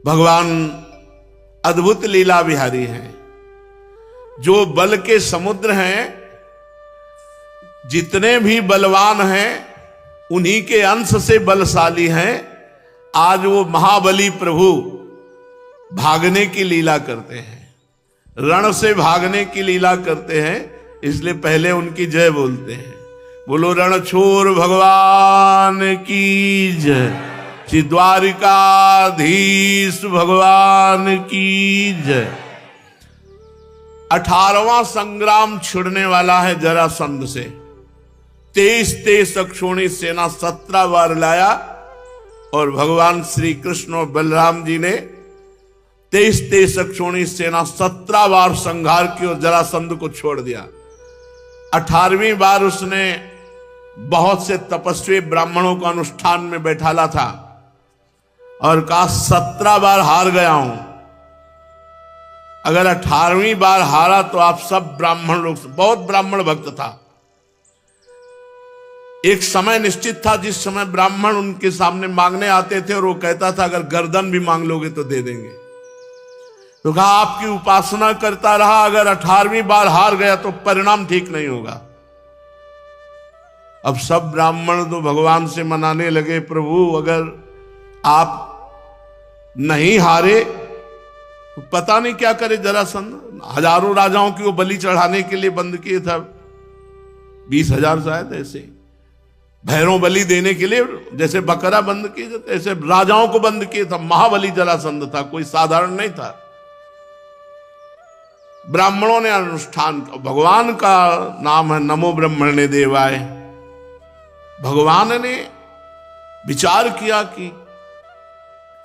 भगवान अद्भुत लीला विहारी हैं। जो बल के समुद्र हैं, जितने भी बलवान हैं उन्हीं के अंश से बलशाली हैं। आज वो महाबली प्रभु भागने की लीला करते हैं, रण से भागने की लीला करते हैं, इसलिए पहले उनकी जय बोलते हैं। बोलो रणछोर भगवान की जय, श्री द्वारिकाधीश भगवान की जय। 18वां संग्राम छिड़ने वाला है जरासंध से। 23 अक्षोणी सेना 17 बार लाया और भगवान श्री कृष्ण और बलराम जी ने 23 अक्षोणी सेना 17 बार संहार की और जरासंध को छोड़ दिया। 18वीं बार उसने बहुत से तपस्वी ब्राह्मणों को अनुष्ठान में बैठाला था और कहा 17 बार हार गया हूं, अगर 18वीं बार हारा तो आप सब ब्राह्मण लोग, बहुत ब्राह्मण भक्त था। एक समय निश्चित था जिस समय ब्राह्मण उनके सामने मांगने आते थे और वो कहता था अगर गर्दन भी मांग लोगे तो दे देंगे। तो कहा आपकी उपासना करता रहा, अगर 18वीं बार हार गया तो परिणाम ठीक नहीं होगा। अब सब ब्राह्मण तो भगवान से मनाने लगे, प्रभु अगर आप नहीं हारे तो पता नहीं क्या करे जरासंध। हजारों राजाओं की वो बलि चढ़ाने के लिए बंद किए था, 20,000 शायद ऐसे भैरव बलि देने के लिए, जैसे बकरा बंद किए जाते ऐसे राजाओं को बंद किए था। महाबली जरासंध था, कोई साधारण नहीं था। ब्राह्मणों ने अनुष्ठान, भगवान का नाम है नमो ब्रह्मणे देवाय। भगवान ने विचार किया कि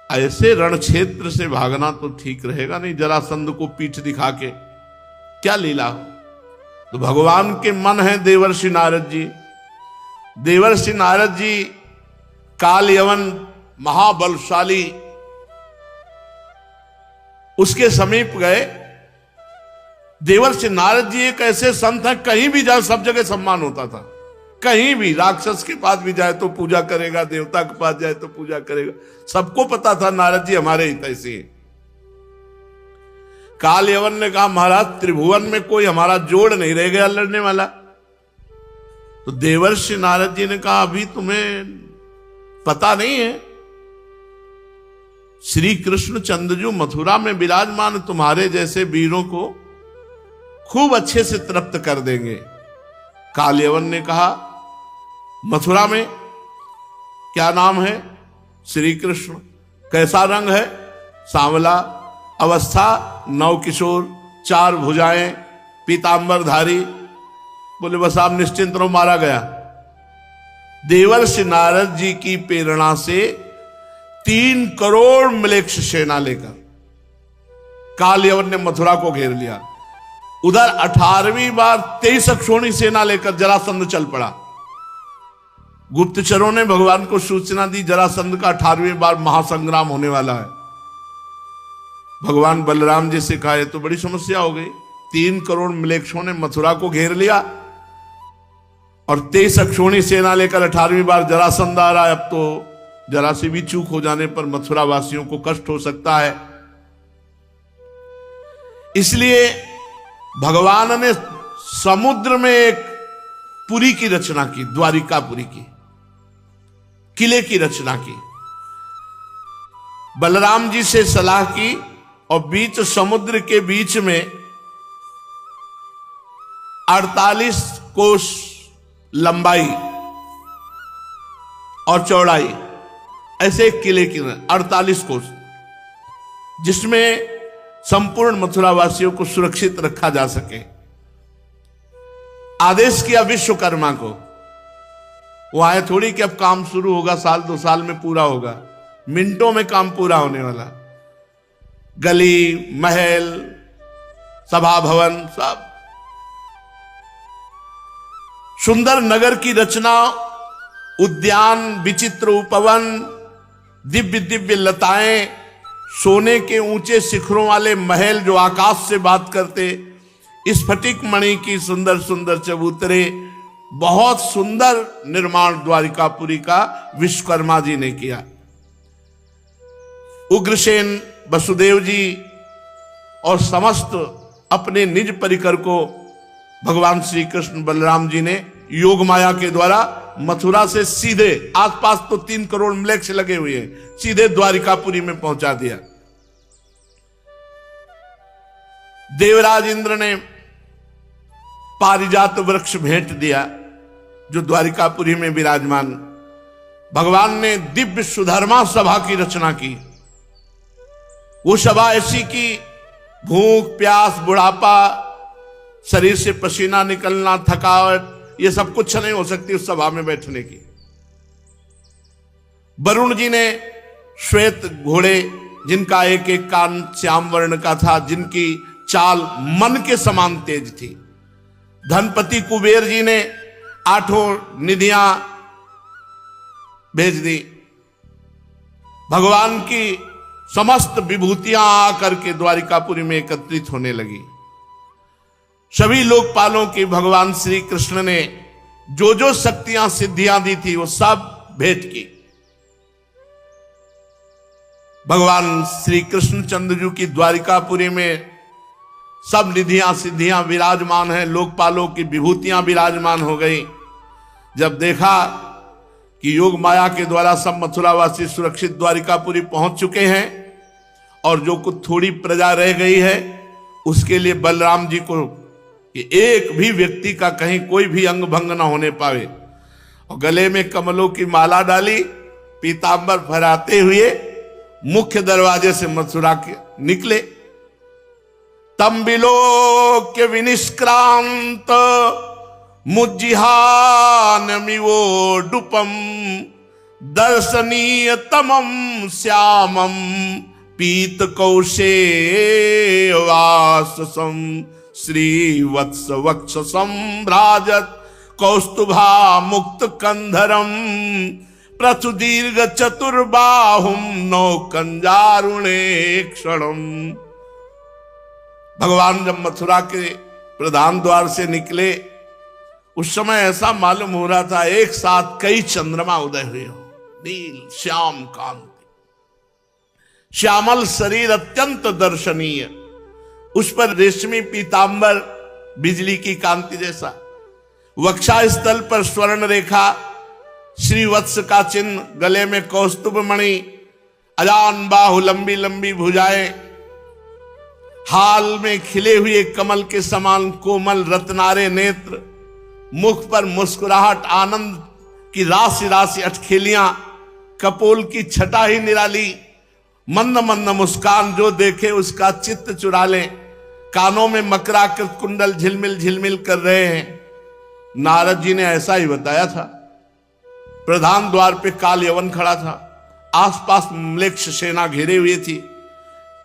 ऐसे रण क्षेत्र से भागना तो ठीक रहेगा नहीं, जरासंध को पीठ दिखा के क्या लीला हो। तो भगवान के मन है देवर्षि नारद जी। देवर्षि नारद जी काल यवन महाबलशाली उसके समीप गए। देवर्षि नारद जी एक ऐसे संत हैं, कहीं भी जाए सब जगह सम्मान होता था। कहीं भी राक्षस के पास भी जाए तो पूजा करेगा, देवता के पास जाए तो पूजा करेगा। सबको पता था नारद जी हमारे हित ऐसे। काल यवन ने कहा महाराज त्रिभुवन में कोई हमारा जोड़ नहीं रह गया लड़ने वाला। तो देवर्षि नारद जी ने कहा अभी तुम्हें पता नहीं है, श्री कृष्ण चंद्रजू मथुरा में विराजमान तुम्हारे जैसे वीरों को खूब अच्छे से तृप्त कर देंगे। कालयवन ने कहा मथुरा में क्या नाम है? श्री कृष्ण। कैसा रंग है? सांवला। अवस्था नवकिशोर, 4 भुजाएं, पीतांबरधारी। बोले बस आप निश्चिंत रहो, मारा गया। देवर्षि नारद जी की प्रेरणा से 3 करोड़ म्लेच्छ सेना लेकर कालयवन ने मथुरा को घेर लिया। उधर 18वीं बार 23 अक्षोणी सेना लेकर जरासंध चल पड़ा। गुप्तचरों ने भगवान को सूचना दी जरासंध का 18वीं बार महासंग्राम होने वाला है। भगवान बलराम जी से कहा तो बड़ी समस्या हो गई। 3 करोड़ म्लेच्छों ने मथुरा को घेर लिया और 23 अक्षोणी सेना लेकर 18वीं बार जरासंध आ रहा है। अब तो जरा सी भी चूक हो जाने पर मथुरा वासियों को कष्ट हो सकता है। इसलिए भगवान ने समुद्र में एक पुरी की रचना की, द्वारिकापुरी की, किले की रचना की। बलराम जी से सलाह की और बीच समुद्र के बीच में 48 कोस लंबाई और चौड़ाई ऐसे एक किले की 48 कोस, जिसमें संपूर्ण मथुरा वासियों को सुरक्षित रखा जा सके। आदेश किया विश्वकर्मा को। वो आए थोड़ी कि अब काम शुरू होगा, 1-2 साल में पूरा होगा। मिनटों में काम पूरा होने वाला। गली, महल, सभा भवन, सब सुंदर नगर की रचना, उद्यान, विचित्र उपवन, दिव्य दिव्य लताएं, सोने के ऊंचे शिखरों वाले महल जो आकाश से बात करते, स्फटिक मणि की सुंदर सुंदर चबूतरे, बहुत सुंदर निर्माण द्वारिकापुरी का विश्वकर्मा जी ने किया। उग्रसेन, वसुदेव जी और समस्त अपने निज परिकर को भगवान श्री कृष्ण बलराम जी ने योग माया के द्वारा मथुरा से सीधे, आसपास तो 3 करोड़ म्लेच्छ लगे हुए हैं, सीधे द्वारिकापुरी में पहुंचा दिया। देवराज इंद्र ने पारिजात वृक्ष भेंट दिया जो द्वारिकापुरी में विराजमान। भगवान ने दिव्य सुधर्मा सभा की रचना की। वो सभा ऐसी की भूख, प्यास, बुढ़ापा, शरीर से पसीना निकलना, थकावट, ये सब कुछ नहीं हो सकती उस सभा में बैठने की। वरुण जी ने श्वेत घोड़े, जिनका एक एक कान श्याम वर्ण का था, जिनकी चाल मन के समान तेज थी। धनपति कुबेर जी ने 8 निधियां भेज दी। भगवान की समस्त विभूतियां आकर के द्वारिकापुरी में एकत्रित होने लगी। सभी लोकपालों की भगवान श्री कृष्ण ने जो जो शक्तियां सिद्धियां दी थी वो सब भेंट की। भगवान श्री कृष्णचंद्र जी की द्वारिकापुरी में सब निधियां सिद्धियां विराजमान हैं, लोकपालों की विभूतियां विराजमान हो गई। जब देखा कि योग माया के द्वारा सब मथुरावासी सुरक्षित द्वारिकापुरी पहुंच चुके हैं और जो कुछ थोड़ी प्रजा रह गई है उसके लिए बलराम जी को कि एक भी व्यक्ति का कहीं कोई भी अंग भंग ना होने पावे, और गले में कमलों की माला डाली, पीतांबर फहराते हुए मुख्य दरवाजे से मथुरा के निकले। तम विलोक्य विनिष्क्रांत मुज्जिहानमिवोडुपम दर्शनीय तमम श्यामम पीत कौशेयवाससं श्रीवत्स वक्ष संभ्राजत कौस्तुभा मुक्त कंधरम प्रचुदीर्घ चतुर्बाहुम नौ कंजारुणे क्षणम। भगवान जब मथुरा के प्रधान द्वार से निकले उस समय ऐसा मालूम हो रहा था एक साथ कई चंद्रमा उदय हुए हो। नील श्याम कांति, श्यामल शरीर अत्यंत दर्शनीय, उस पर रेशमी पीतांबर बिजली की कांति जैसा, वक्षा स्थल पर स्वर्ण रेखा, श्रीवत्स का चिन्ह, गले में कौस्तुभ मणि, अजान बाहु, लंबी लंबी भुजाएं, हाल में खिले हुए कमल के समान कोमल रत्नारे नेत्र, मुख पर मुस्कुराहट, आनंद की राशि राशि अटखेलियां, कपोल की छटा ही निराली, मंद मंद मुस्कान, जो देखे उसका चित्त चुरा ले। कानों में मकराकृत कुंडल झिलमिल झिलमिल कर रहे हैं। नारद जी ने ऐसा ही बताया था। प्रधान द्वार पे काल यवन खड़ा था, आसपास म्लेच्छ सेना घेरे हुए थी।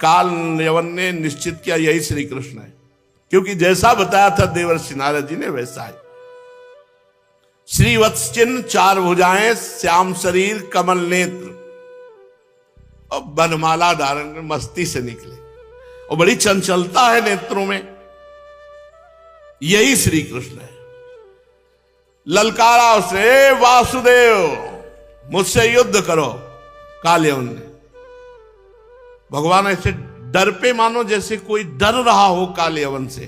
काल यवन ने निश्चित किया यही श्री कृष्ण है, क्योंकि जैसा बताया था देवर्षि नारद जी ने वैसा है। श्रीवत्स चिन्ह, 4 भुजाएं, श्याम शरीर, कमल नेत्र और बनमाला धारण कर मस्ती से निकले, और बड़ी चंचलता है नेत्रों में। यही श्री कृष्ण है। ललकारा उसे, वासुदेव मुझसे युद्ध करो। कालयवन ने, भगवान ऐसे डर पे मानो जैसे कोई डर रहा हो कालयवन से।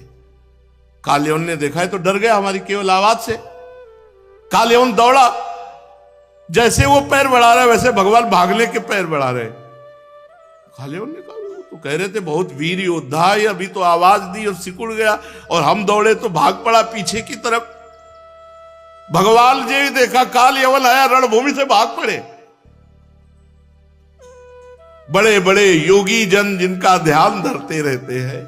कालयवन ने देखा है तो डर गया हमारी केवल आवाज से। कालयवन दौड़ा, जैसे वो पैर बढ़ा रहा है वैसे भगवान भागने के पैर बढ़ा रहे। कालयवन ने कहा तो कह रहे थे बहुत वीर योद्धा है, अभी तो आवाज दी और सिकुड़ गया, और हम दौड़े तो भाग पड़ा पीछे की तरफ। भगवान जी देखा कालयवन आया, रणभूमि से भाग पड़े। बड़े बड़े योगी जन जिनका ध्यान धरते रहते हैं,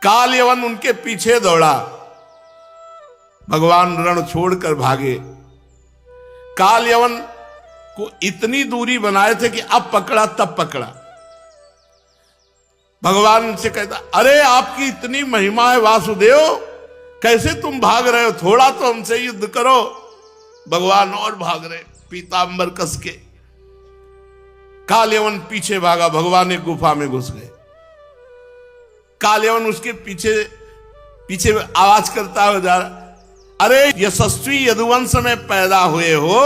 कालयवन उनके पीछे दौड़ा। भगवान रण छोड़कर भागे। कालयवन को इतनी दूरी बनाए थे कि अब पकड़ा तब पकड़ा। भगवान से कहता, अरे आपकी इतनी महिमा है वासुदेव, कैसे तुम भाग रहे हो, थोड़ा तो हमसे युद्ध करो। भगवान और भाग रहे, पीतांबर कस के। कालयवन पीछे भागा, भगवान एक गुफा में घुस गए। कालयवन उसके पीछे पीछे आवाज करता हो जा रहा, अरे यशस्वी यदुवंश में पैदा हुए हो,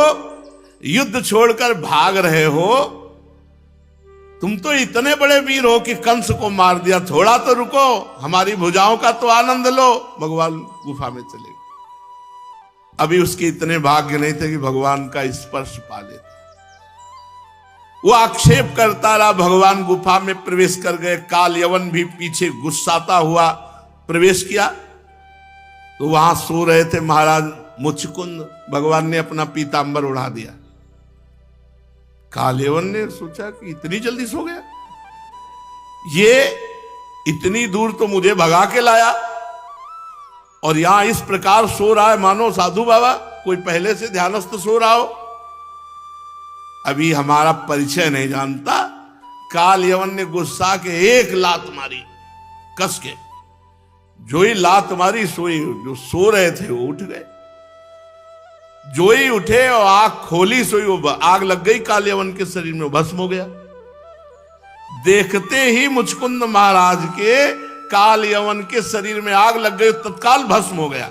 युद्ध छोड़कर भाग रहे हो, तुम तो इतने बड़े वीर हो कि कंस को मार दिया, थोड़ा तो रुको, हमारी भुजाओं का तो आनंद लो। भगवान गुफा में चले गए। अभी उसके इतने भाग्य नहीं थे कि भगवान का स्पर्श पा लेते। वो आक्षेप करता रहा, भगवान गुफा में प्रवेश कर गए। काल यवन भी पीछे गुस्साता हुआ प्रवेश किया, तो वहां सो रहे थे महाराज मुचकुंद। भगवान ने अपना पीतांबर उड़ा दिया। काल यवन ने सोचा कि इतनी जल्दी सो गया, ये इतनी दूर तो मुझे भगा के लाया और यहां इस प्रकार सो रहा है मानो साधु बाबा कोई पहले से ध्यानस्थ सो रहा हो। अभी हमारा परिचय नहीं जानता। काल यवन ने गुस्सा के एक लात मारी कस के। जो ही लात मारी सोई, जो सो रहे थे वो उठ गए। जो ही उठे और आंख खोली सोई, वो आग लग गई काल यवन के शरीर में, भस्म हो गया। देखते ही मुचकुंद महाराज के काल यवन के शरीर में आग लग गई, तत्काल भस्म हो गया।